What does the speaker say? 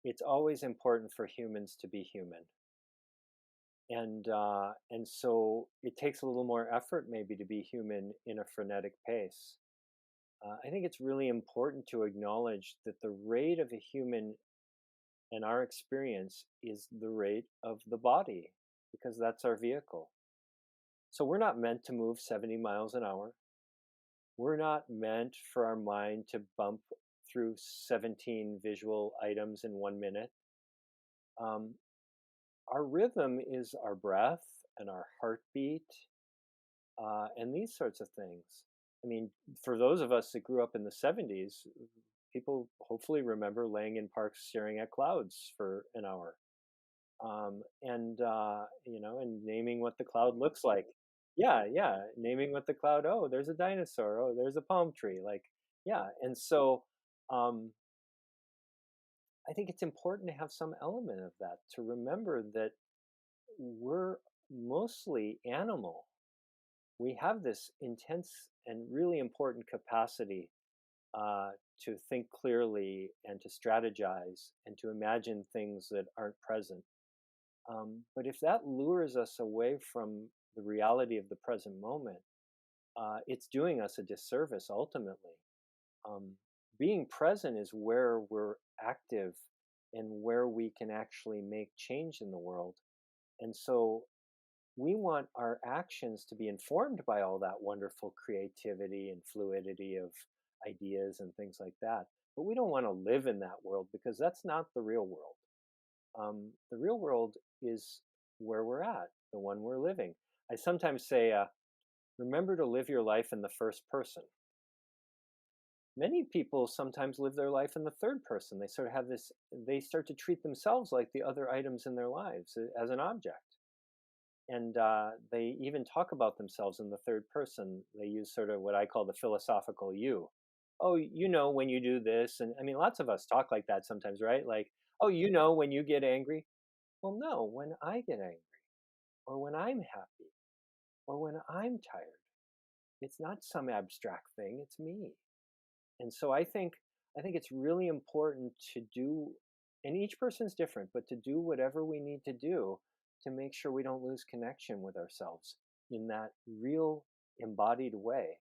it's always important for humans to be human. And so it takes a little more effort maybe to be human in a frenetic pace. I think it's really important to acknowledge that the rate of a human and our experience is the rate of the body, because that's our vehicle. So we're not meant to move 70 miles an hour. We're not meant for our mind to bump through 17 visual items in 1 minute. Um, our rhythm is our breath and our heartbeat, and these sorts of things. I mean, for those of us that grew up in the 70s, people hopefully remember laying in parks staring at clouds for an hour, and naming what the cloud looks like. Yeah, yeah, naming what the cloud. Oh, there's a dinosaur. Oh, there's a palm tree. Like, yeah, and so um, I think it's important to have some element of that to remember that we're mostly animal. We have this intense and really important capacity uh, to think clearly and to strategize and to imagine things that aren't present. But if that lures us away from the reality of the present moment, it's doing us a disservice ultimately. Um, Being present is where we're active and where we can actually make change in the world. And so we want our actions to be informed by all that wonderful creativity and fluidity of ideas and things like that. But we don't want to live in that world because that's not the real world. The real world is where we're at, the one we're living. I sometimes say, remember to live your life in the first person. Many people sometimes live their life in the third person. They sort of have this, they start to treat themselves like the other items in their lives as an object. And they even talk about themselves in the third person. They use sort of what I call the philosophical you. Oh, when you do this. And I mean, lots of us talk like that sometimes, right? Like, oh, when you get angry. Well, no, when I get angry, or when I'm happy, or when I'm tired, it's not some abstract thing, it's me. And so I think it's really important to do, and each person's different, but to do whatever we need to do to make sure we don't lose connection with ourselves in that real embodied way.